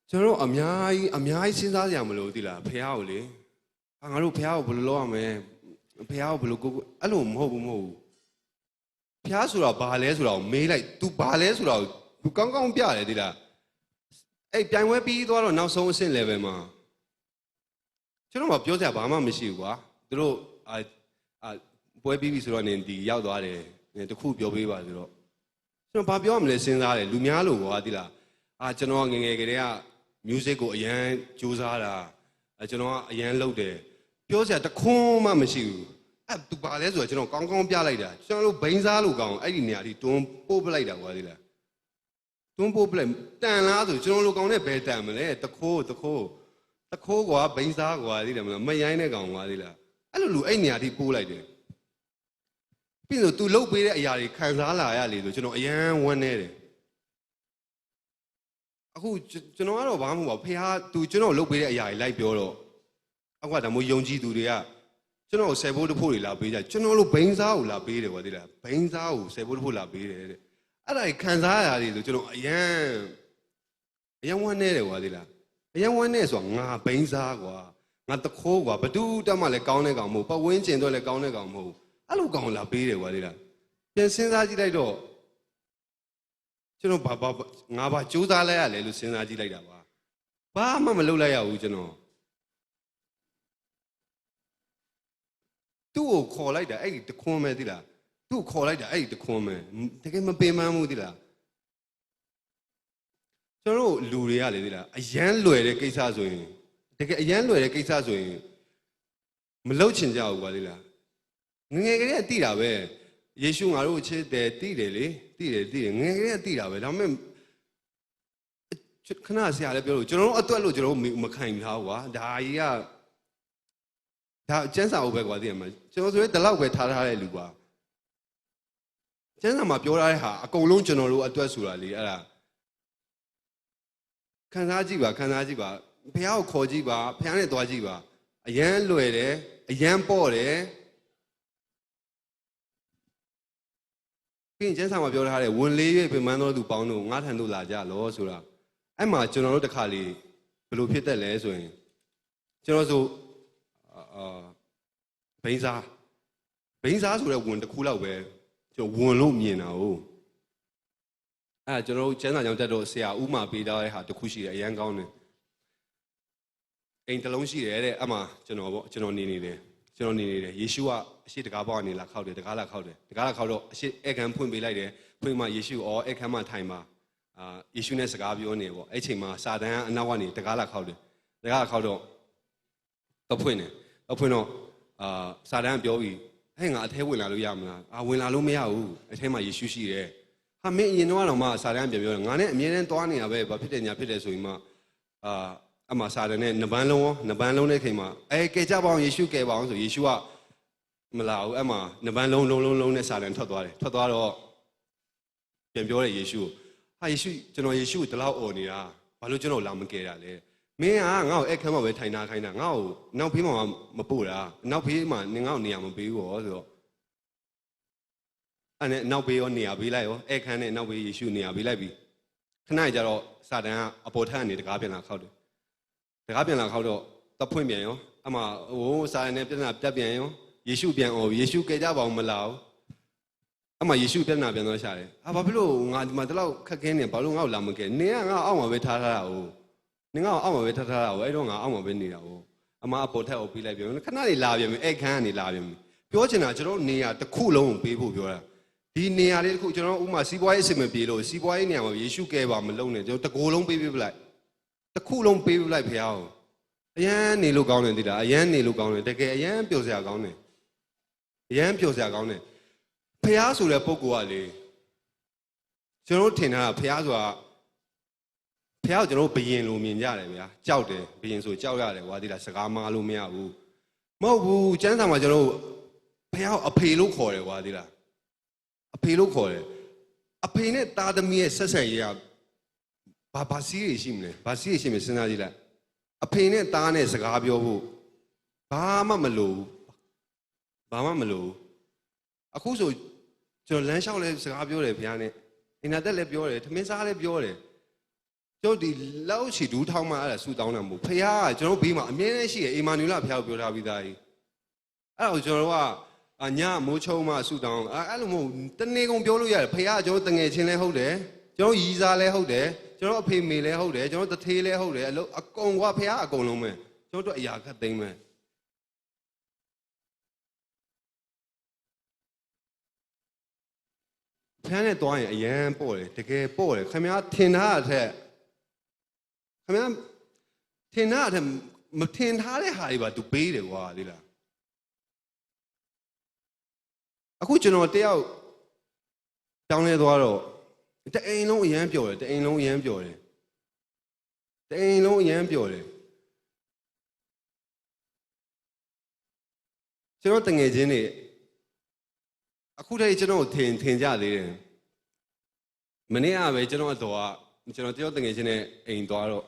ကျွန်တော်အများကြီးစဉ်းစားကြရမလို့သိလားဖျားကိုလေငါတို့ဖျားကိုဘယ်လိုလုပ်ရမလဲဖျားကိုဘယ်လိုကိုအဲ့လိုမဟုတ်ဘူးဖျားဆိုတာဘာလဲဆိုတာကိုမေးလိုက် तू ဘာလဲဆိုတာကို तू ကောင်းကောင်းပြတယ်ဒီလားအဲ့ပြိုင်ပွဲပြီးသွားတော့နောက်ဆုံးအဆင့် level မှာကျွန်တော်ကပြောစရာဘာမှမရှိဘူးကွာသူတို့ပွဲပြီးပြီဆိုတော့နင်ဒီရောက်သွားတယ်တခုပြောပေးပါဆိုတော့ကျွန်တော်ဘာပြောရမလဲစဉ်းစားတယ်လူများလို့ကွာဒီလားကျွန်တော်ငယ်ကလေးက music ကိုအရန်ကြိုးစားတာကျွန်တော်ကအရန်လုပ်တယ်ပြောစရာတခွန်းမှမရှိဘူးအဲ့ तू ဘာလဲဆိုတော့ကျွန်တော်ကောင်းကောင်းပြလိုက်တာကျွန်တော်တို့ဘိန်းစားလို့ကောင်းအဲ့ဒီနေရာထိတွန်းပို့ပလိုက်တာကွာဒီလားတွန်းပို့ပလိုက်တန်လားဆိုကျွန်တော်တို့ကောင်းနဲ့ဘယ်တန်မလဲတခိုးကွာဘိန်းစားကွာသိတယ်မလားမရိုင်းတဲ့ကောင်ကွာသိလားအဲ့လိုလူအဲ့နေရာထိပို့လိုက်တယ်ပြီးတော့ तू လုတ်ပေးတဲ့အရာတွေခံစားလာရလေဆိုကျွန်တော်အရန်ဝမ်းနေတယ်အခုကျွန်တော်ကတော့ဘာမှမဟုတ်ပါဘူးဖေဟာ तू ကျွန်တော်လုတ်ပေးတဲ့အရာတွေလိုက်ပြောတော့အခုကဒါမျိုးယုံကြည်သူတွေကကျွန်တော်ဆယ်ဖို့တဖို့တွေလာပေးကြကျွန်တော်တို့ဘိန်းစားကိုလာပေးတယ်ကွာသိလားဘိန်းစားကိုဆယ်ဖို့တဖို့လာပေးတယ်တဲ့အဲ့ဒါကြီးခံစားရရတယ်ဆိုကျွန်တော်အရန်ဝမ်းနေတယ်ကွာသိလားအရန်ဝမ်းနေဆိုတာငါဘိန်းစားကွာငါတခိုးကွာဘသူတက်မှလည်းကောင်းတဲ့ကောင်မဟုတ်ပတ်ဝန်းကျင်တော့လည်းကောင်းတဲ့ကောင်မဟုတ်အဲ့လိုကောင်လာပေးတယ်ကွာသိလားပြန်စဉ်းစားကြည့်လိုက်တော့ကျွန်တော်ငါဘာစူးစမ်းလိုက်ရလဲလို့စဉ်းစားကြည့်လိုက်တာပါဘာမှမလုပ်လိုက်ရဘူးကျွန်တော်သူ့ကိုခေါ်လိုက်တာအဲ့ဒီတခွန်းပဲသိလားသူ့ကိုခေါ်လိုက်တာအဲ့ဒီတခွန်းပဲတကယ်မပင်ပန်းဘူးသိလားကျွန်တော်တို့လူတွေကလေသိလားအရန်လွယ်တဲ့ကိစ္စဆိုရင်တကယ်အရန်လွယ်တဲ့ကိစ္စဆိုရင်မလုပ်ချင်ကြဘူးကွာသိလားငငယ်ကလေးကတိတာပဲယေရှုငါတို့ချစ်တယ်တိတယ်လေတိတယ်ငငယ်ကလေးကတိတာပဲဒါပေမဲ့ခဏဆရာလည်းပြောလို့ကျွန်တော်တို့အတွက်လို့ကျွန်တော်တို့မခံထားဘူးကွာဒါကြီးကဒါကျန်းစာအုပ်ပဲကွာသိရမှာကျွန်တော်ဆိုရင်ဒီလောက်ပဲထားတဲ့လူကွာကျန်းစာမှာပြောထားတဲ့ဟာအကုန်လုံးကျွန်တော်တို့အတွက်ဆိုတာလေအဲ့ဒါခံစားကြည့်ပါဘုရားကိုခေါ်ကြည့်ပါဘုရားနဲ့တွားကြည့်ပါအရန်လွယ်တယ်အရန်ပေါ့တယ်ပြီးရင်ကျန်းစာမှာပြောထားတဲ့ဝန်လေး၍ပြင်ပန်းသောသူပေါင်းတို့ငါထံသို့လာကြလောဆိုတာအဲ့မှာကျွန်တော်တို့တစ်ခါလေဘယ်လိုဖြစ်တတ်လဲဆိုရင်ကျွန်တော်ဆိုဘိန်းစားဆိုတဲ့ဝန်တစ်ခုလောက်ပဲကျွန်တော်ဝန်လို့မြင်တာ哦ကျွန်တော်တို့ကျမ်းစာကြောင့်တက်တော့ဆရာဥမာပေးထားတဲ့ဟာတစ်ခုရှိတယ်အရန်ကောင်းတယ်အိမ်တစ်လုံးရှိတယ်တဲ့အမှကျွန်တော်နေနေတယ်ယေရှုကအရှိတကားပေါက်ကနေလာခောက်တယ်တကားလာခောက်တော့အရှိဧကန်ဖွင့်ပေးလိုက်တယ်ဖွင့်မှယေရှုဧကန်မှထိုင်မှာယေရှုနဲ့စကားပြောနေပေါ့အဲ့ချိန်မှာစာတန်ကအနောက်ကနေတကားလာခောက်တယ်တကားလာခောက်တော့ဖွင့်တော့စာတန်ကပြောပြီးဟဲ့ငါအထဲဝင်လာလို့ရမလားဝင်လာလို့မရဘူးအထဲမှာယေရှုရှိတယ်ဟာမင်းအရင်တော့မှစာတန်ကပြန်ပြောတယ်ငါနဲ့အမြဲတမ်းသွားနေတာပဲဘာဖြစ်တယ်ညာဖြစ်တယ်ဆိုရင်မှအမှစာတန်နဲ့နှစ်ပန်းလုံးတဲ့ချိန်မှာကယ်ကြပါအောင်ယေရှုကယ်ပါအောင်ဆိုယေရှုကမလာဘူးအမှနှစ်ပန်းလုံးနဲ့စာတန်ထွက်သွားတော့ပြန်ပြောတယ်ယေရှုဟာယေရှုကျွန်တော်ယေရှုကိုဒီလောက်អော်နေတာဘာလို့ကျွန်တော်လာမကယ်တာလဲမင်းကငါ့ကိုအခန်းမှာပဲထိုင်တာခိုင်းတာငါ့ကိုနောက်ဖေးမှာမပို့တာနောက်ဖေးမှာငါ့ကိုနေရာမပေးဘူးရောဆိုတော့အဲ့နဲ့နောက်ဖေးရောနေရာပေးလိုက်ရောအခန်းနဲ့နောက်ဖေးယေရှုနေရာပေးလိုက်ပြီခဏကြတော့စာတန်ကအပေါ်ထပ်ကနေတကားပြန်လာခောက်တယ်တကားပြန်လာခောက်တော့တဖွင့်ပြန်ရောအမှစာတန်နဲ့ပြန်လာတက်ပြန်ရောယေရှုပြန်អော်ယေရှုကယ်ကြပါအောင်မလာဘူးအမှယေရှုပြန်လာပြန်တော့ရှာတယ်ဘာဖြစ်လို့ငါဒီမှာဒီလောက်ခက်ခဲနေဘာလို့ငါ့ကိုလာမကယ်နေကငါအောက်မှာပဲထားတာဟုတ်နင်ကအောက်မှာပဲထားတာဟုတ်အဲ့တော့ငါအောက်မှာပဲနေတာဟုတ်အမအပေါ်ထက်ကိုပေးလိုက်ပြန်ခဏလေးလာပြန်ပြီအဲ့ခန်းကနေလာပြန်ပြီပြောချင်တာကျွန်တော်နေရာတစ်ခုလုံးကိုပေးဖို့ပြောတာဒီနေရာလေးတစ်ခုကျွန်တော်ဥမာစီးပွားရေးအစီအမံပြေလို့စီးပွားရေးနေရာမှာယေရှုကယ်ပါမလုံးနဲ့ကျွန်တော်တစ်ကိုယ်လုံးပေးပလိုက်တစ်ခုလုံးပေးပလိုက်ဖះအောင်အရန်နေလို့ကောင်းတယ်တိလားအရန်နေလို့ကောင်းတယ်တကယ်အရန်ပျော်စရာကောင်းတယ်အရန်ပျော်စရာကောင်းတယ်ဖះဆိုတဲ့ပုဂ္ဂိုလ်ကလေကျွန်တော်ထင်တာဖះဆိုတာဖះကိုကျွန်တော်ဘယင်လိုမြင်ကြတယ်ဗျာကြောက်တယ်ဘယင်ဆိုကြောက်ရတယ်ကွာဒီလားစကားမားလို့မရဘူးမဟုတ်ဘူးကျမ်းစာမှာကျွန်တော်ဖះကိုအဖေလို့ခေါ်တယ်ကွာဒီလားအဖေလို့ခေါ်တယ်အဖေနဲ့သားသမီးရဲ့ဆက်ဆံရေးကဘာစီးရရှိမလဲဘာစီးရရှိမလဲစဉ်းစားကြည့်လိုက်အဖေနဲ့သားနဲ့စကားပြောဖို့ဘာမှမလိုဘူးအခုဆိုကျွန်တော်လမ်းလျှောက်လဲစကားပြောတယ်ဖះနဲ့အင်တာတက်လည်းပြောတယ်ထမင်းစားလည်းပြောတယ်ကျွန်တော်ဒီလောက်ချီဒူးထောင်းမှအဲ့ဒါဆူတောင်းတာမဟုတ်ဖះကကျွန်တော်ဘေးမှာအမြဲတမ်းရှိရအေမာနူလဖះကိုပြောထားပြီးသားကြီးအဲ့တော့ကျွန်တော်ကညမိုးချုံမှဆူတောင်းအဲ့လိုမဟုတ်တနေ့ကုန်ပြောလို့ရတယ်ဖះကကျွန်တော်တငယ်ချင်းလည်းဟုတ်တယ်ကျွန်တော်ရီစားလည်းဟုတ်တယ်ကျွန်တော်အဖေမေလည်းဟုတ်တယ်ကျွန်တော်တထေးလည်းဟုတ်တယ်အကုန်ကဖះအကုန်လုံးပဲကျွန်တော်တို့အရာခတ်သိမ်းမယ်ဖះနဲ့တွားရင်အရန်ပေါ့တယ်တကယ်ပေါ့တယ်ခင်ဗျားထင်ထားတဲ့အထက်ခင်ဗျားထင်ထားတဲ့အထက်မထင်ထားတဲ့ဟာတွေပါ तू ပေးတယ်ကွာလေလားအခုကျွန်တော်တယောက်တောင်းလဲသွားတော့တအိမ်လုံးအရန်ပျော်တယ်တအိမ်လုံးအရန်ပျော်တယ်ကျွန်တော်တငယ်ချင်းတွေအခုတည်းကျွန်တော်ထင်ကြသေးတယ်မနေ့ကပဲကျွန်တော်တယောက်တငယ်ချင်းနဲ့အိမ်သွားတော့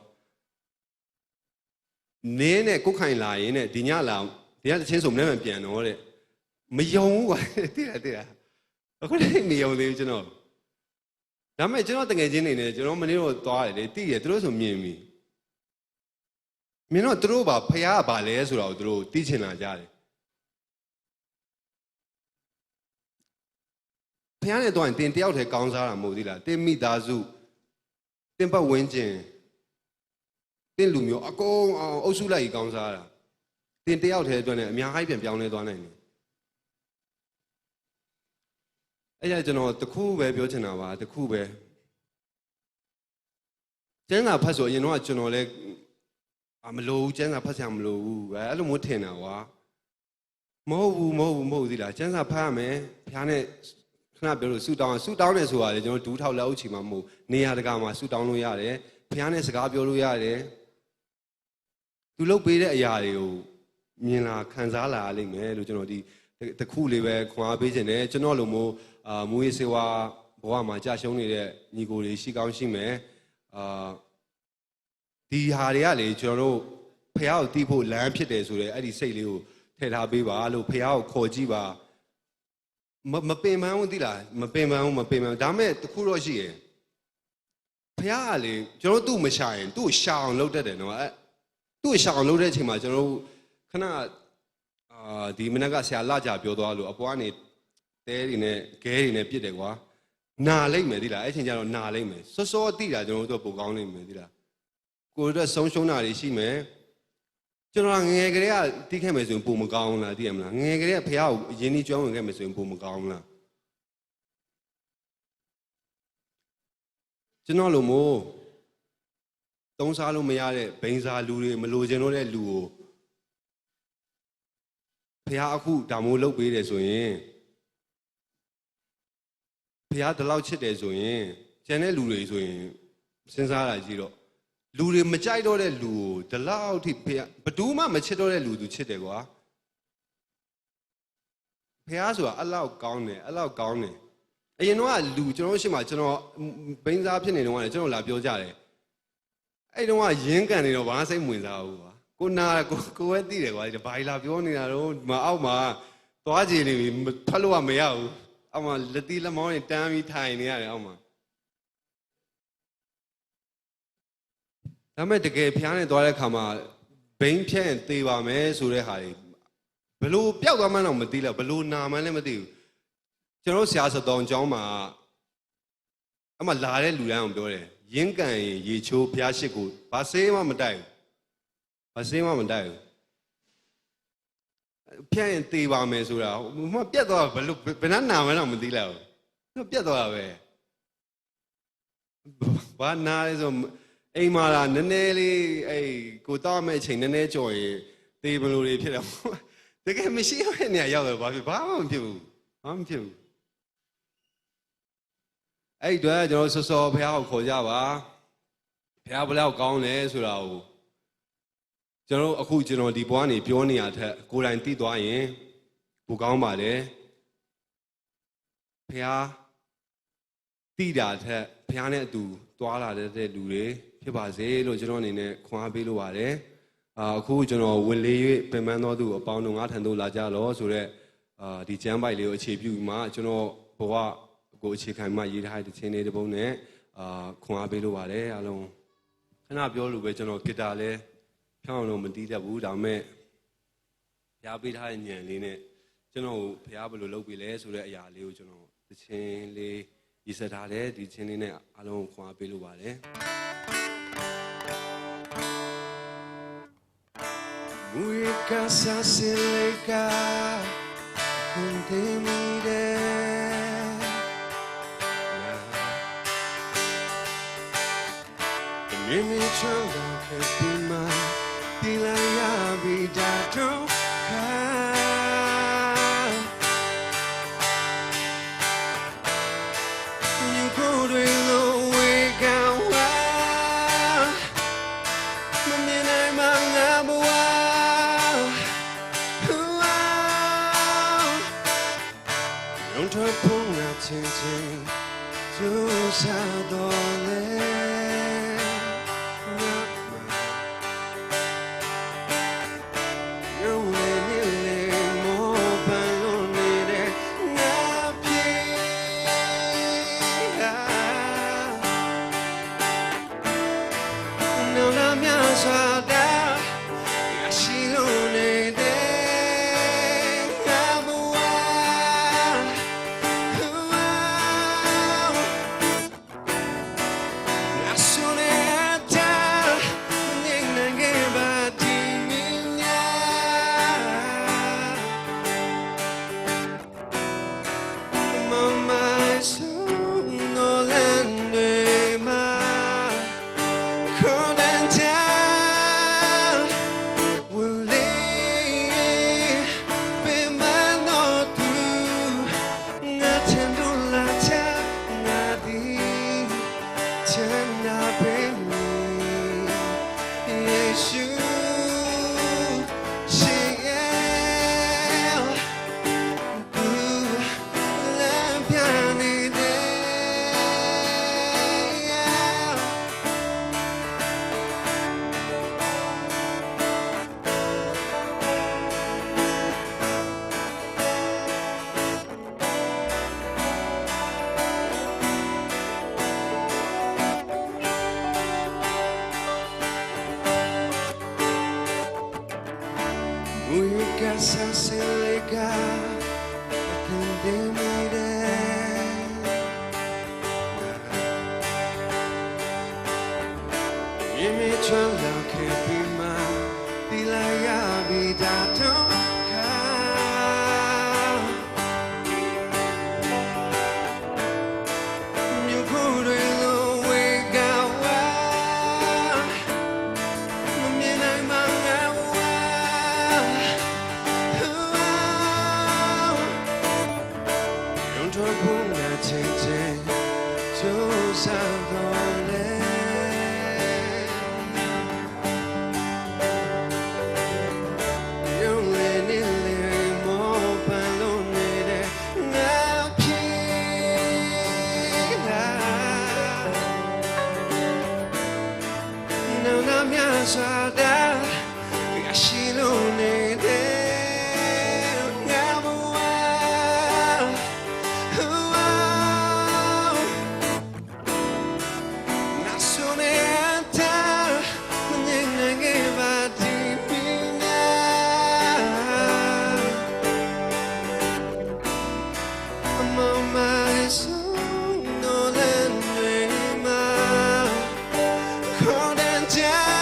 နင်းနဲ့ကုတ်ခိုင်လာရင်နဲ့ဒီညလာဒီကတချင်းဆိုမနေ့မှပြန်တော့တဲ့မယုံဘူးကွာတိလားအခုတည်းမယုံသေးဘူးကျွန်တော်ဒါပေမဲ့ကျွန်တော်တငယ်ချင်းတွေနဲ့ကျွန်တော်မနေ့တော့သွားတယ်လေတိရသူတို့ဆိုမြင်ပြီမြင်တော့သူတို့ဖះကဘာလဲဆိုတော့သူတို့သိချင်လာကြတယ်ဖះနဲ့တော့တင်တယောက်တည်းကောင်းစားတာမဟုတ်သေးလားတင်မိသားစုတင်ပတ်ဝန်းကျင်တင်လူမျိုးအကုန်အောင်အုပ်စုလိုက်ကြီးကောင်းစားတာတင်တယောက်တည်းအတွက်နဲ့အများကြီးပြန်ပြောင်းလဲသွားနိုင်တယ်အဲ့ဒါကျွန်တော်တခုပဲပြောချင်တာပါတခုပဲကျန်းစာဖတ်ဆိုအရင်တော့ကျွန်တော်လည်းမလိုဘူးကျန်းစာဖတ်ဆရာမလိုဘူးအဲ့လိုမျိုးထင်တာကွာမဟုတ်ဘူးဒီလားကျန်းစာဖတ်ရမယ်ဖះနဲ့ခဏပြောလို့ဆူတောင်းတယ်ဆိုတာလေကျွန်တော်ဒူးထောက်လက်အုပ်ချီမှာမဟုတ်နေရာတကာမှာဆူတောင်းလို့ရတယ်ဖះနဲ့စကားပြောလို့ရတယ်သူလုပ်ပေးတဲ့အရာတွေကိုမြင်လာခံစားလာရလိမ့်မယ်လို့ကျွန်တော်ဒီတခုလေးပဲခွန်အားပေးခြင်းနဲ့ကျွန်တော်လိုမျိုးမူရေးစေဝါဘဝမှာကြာရှုံးနေတဲ့ညီကိုတွေရှိကောင်းရှိမယ်ဒီဟာတွေကလေကျွန်တော်တို့ဖះကိုတီးဖို့လမ်းဖြစ်တယ်ဆိုတဲ့အဲ့ဒီစိတ်လေးကိုထည့်ထားပေးပါလို့ဖះကိုခေါ်ကြည့်ပါမပင်ပန်းဘူးသိလားမပင်ပန်းဒါမဲ့တခုတော့ရှိရယ်ဖះကလေကျွန်တော်သူ့မရှာရင်သူ့ရှာအောင်လုပ်တတ်တယ်နော်သူ့ရှာအောင်လုပ်တဲ့အချိန်မှာကျွန်တော်ခဏဒီမနက်ကဆရာလာကြပြောသွားလို့အပွားနေတဲတွေနဲ့ခဲတွေနဲ့ပြစ်တယ်ကွာ နာလိုက်မယ်ဒီလားအဲ့ချိန်ကျတော့နာလိုက်မယ်စောစောတိတာကျွန်တော်တို့ပိုကောင်းနိုင်မယ်ဒီလားကိုယ်တို့ဆုံးရှုံးတာတွေရှိမယ်ကျွန်တော်ငယ်ကလေးကတီးခဲ့မယ်ဆိုရင်ပိုမကောင်းဘူးလားသိရမလားငယ်ကလေးကဖះကိုအရင်ကြီးကျွမ်းဝင်ခဲ့မယ်ဆိုရင်ပိုမကောင်းဘူးလားကျွန်တော်လိုမို့သုံးစားလို့မရတဲ့ဘိန်းစားလူတွေမလိုချင်တော့တဲ့လူကိုဖះအခုဒါမိုးလုပ်ပေးတယ်ဆိုရင်ဖះဒီလောက်ချစ်တယ်ဆိုရင်ကျန်တဲ့လူတွေဆိုရင်စဉ်းစားတာကြည့်တော့လူတွေမကြိုက်တော့တဲ့လူကိုဒီလောက်ထိဖះဘယ်သူမှမချစ်တော့တဲ့လူသူချစ်တယ်ကွာဖះဆိုတာအဲ့လောက်ကောင်းတယ်အဲ့လောက်ကောင်းတယ်အရင်တော့လူကျွန်တော်ရှိမှကျွန်တော်ဘိန်းစားဖြစ်နေတော့ကျွန်တော်လာပြောကြတယ်အဲ့တော့ရင်းကန်နေတော့ဘာစိတ်ဝင်စားဘူးကွာကိုနာကိုပဲသိတယ်ကွာဘာလာပြောနေတာတော့မအောက်မှာသွားကြည့်နေပြီဖတ်လို့ကမရဘူးအောက်မှာလက်တီးလက်မောင်းနဲ့တန်းပြီးထိုင်နေရတယ်အောက်မှာဒါမဲ့တကယ်ဖျားနေသွားတဲ့ခါမှာဘိန်းဖြန့်သေးပါမယ်ဆိုတဲ့ဟာတွေဘလို့ပျောက်သွားမှန်းတော့မသိလောက်ဘလို့နာမှန်းလည်းမသိဘူးကျွန်တော်ဆရာစတောင်ကျောင်းမှာအမှလာတဲ့လူတိုင်းအောင်ပြောတယ်ရင်းကန်ရေချိုးဖျားရှိကိုဘာစေးမှမတိုက်ဘူးဘာစေးမှမတိုက်ဘူးဖြန့်ရင်သေးပါမယ်ဆိုတာမပြတ်သွားဘလို့ဘယ်နှနာမှန်းတော့မသိလောက်ဘူးပြတ်သွားတာပဲဘာနာလဲဆိုအိမ်မှာလာနည်းနည်းလေးအဲ့ကိုတောက်မဲ့အချိန်နည်းနည်းကြော်ရင်သေဘလို့တွေဖြစ်တယ်တကယ်မရှိရတဲ့နေရာရောက်တော့ဘာဖြစ်ဘာမှမဖြစ်ဘူးဘာမှမဖြစ်ဘူးအဲ့တော့ကျွန်တော်စောစောဖះကိုခေါ်ကြပါဖះဘယ်လောက်ကောင်းလဲဆိုတာကိုကျွန်တော်အခုကျွန်တော်ဒီဘွားနေပြောနေရတဲ့ကိုယ်တိုင်သိသွားရင်ကိုကောင်းပါတယ်ဖះသိတာထက်ဖះနဲ့အတူသွားလာတဲ့လူတွေဖြစ်ပါစေလို့ကျွန်တော်အနေနဲ့ခွန်အားပေးလိုပါတယ်အခုကျွန်တော်ဝင်လေး၍ပင်ပန်းတော်သူအပေါင်းတို့ငါထံသို့လာကြလောဆိုတော့ဒီကျမ်းပိုက်လေးကိုအခြေပြုပြီးမှကျွန်တော်ဘဝကိုအခြေခံမှရေးထားတဲ့ခြင်းလေးတစ်ပုဒ်နဲ့ခွန်အားပေးလိုပါတယ်အားလုံးခဏပြောလို့ပဲကျွန်တော်ဂီတာလဲဖြောင်းလို့မတီးတတ်ဘူးဒါပေမဲ့ဖျားပေးထားတဲ့ညံလေးနဲ့ကျွန်တော်ဖျားဘယ်လိုလုပ်ပေးလဲဆိုတဲ့အရာလေးကိုကျွန်တော်သခြင်းလေးရည်စက်ထားတယ်ဒီခြင်းလေးနဲ့အားလုံးခွန်အားပေးလိုပါတယ်မူရကဆာစီလေကာကွန်တေမီတဲ့မြင်မြင်ချောင်းကခေမဒီလာရဗီဒါတော့ခါမြင်ကိုယ်တွေလုံးဝေကဝါမမြင်နိုင်မှငါဘဝလုံးထဖုံးငါချင်းချင်းကျိုးစားတော်လေ me try to keep in mind the light be that don't you could away go me like my don't talk about changing so sad Sada, Yashilone, Nasoneta, Ningeva Dipina, among my soul, no land, cold and down.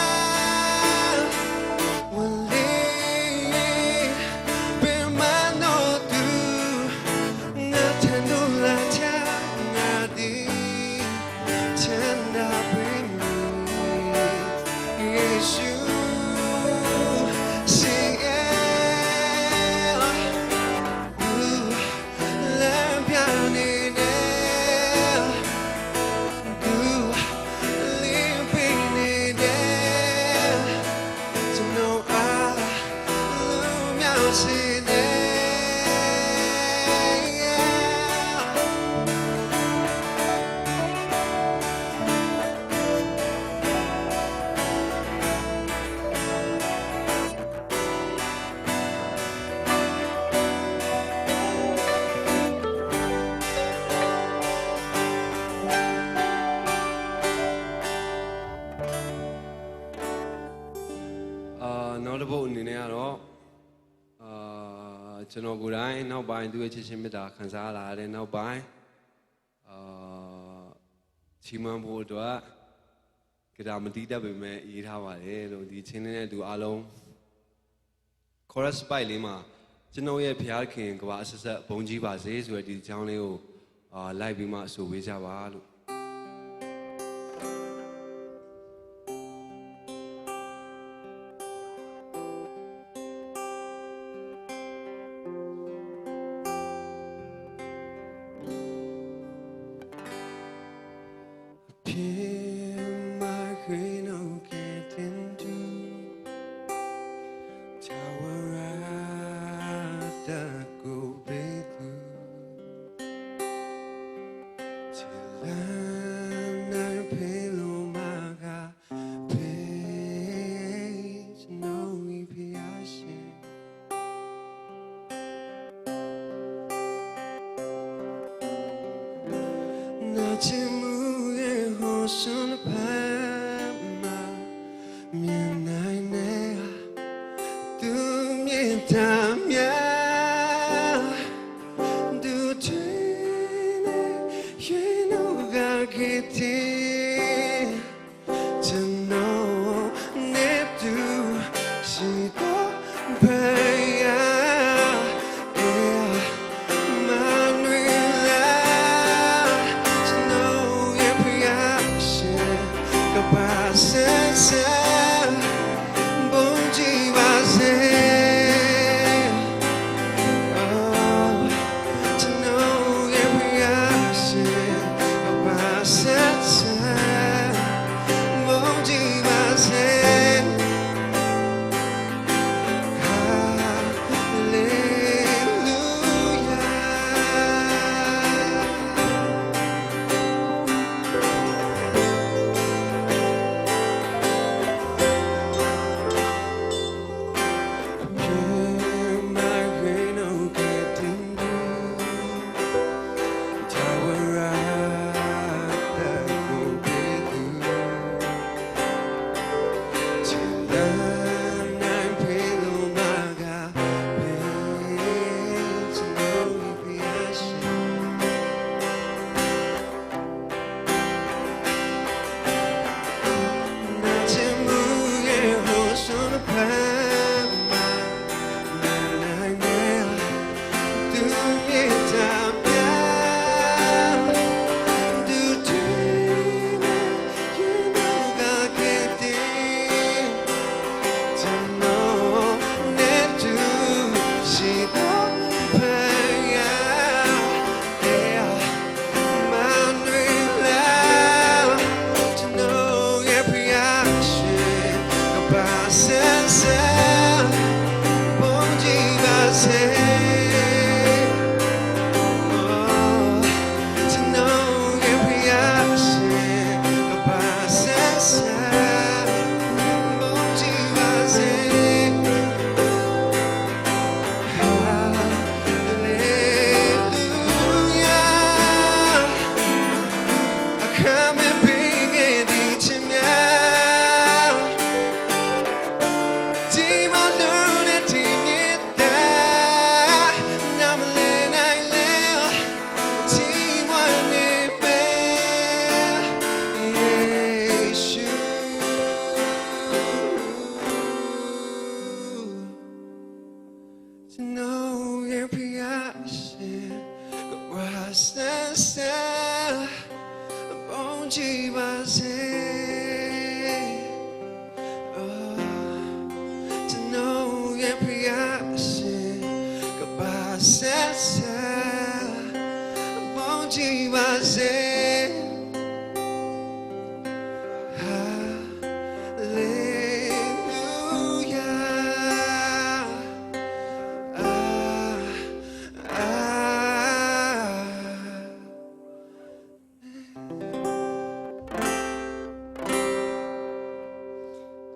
နောက်တစ်ပုတ်အနေနဲ့ကတော့ကျွန်တော်ကိုယ်တိုင်နောက်ပိုင်းသူ့ရဲ့ချစ်ချင်းမေတ္တာခံစားလာတဲ့နောက်ပိုင်းချီးမွမ်းဖို့အတွက်ကြတာမတီးတတ်ပေမဲ့ရေးထားပါတယ်လို့ဒီချင်းလေးနဲ့သူအားလုံး chorus ပိုက်လေးမှာကျွန်တော်ရဲ့ဖျားခင်ကဘာအဆက်ဆက်ဘုံကြီးပါစေဆိုတဲ့ဒီအကြောင်းလေးကိုလိုက်ပြီးမှဆိုပေးကြပါလို့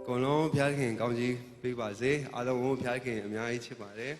အကုန်လုံးဘုရားခင်ကောင်းကြီးပေးပါစေအားလုံးကိုဘုရားခင်အများကြီးချစ်ပါတယ်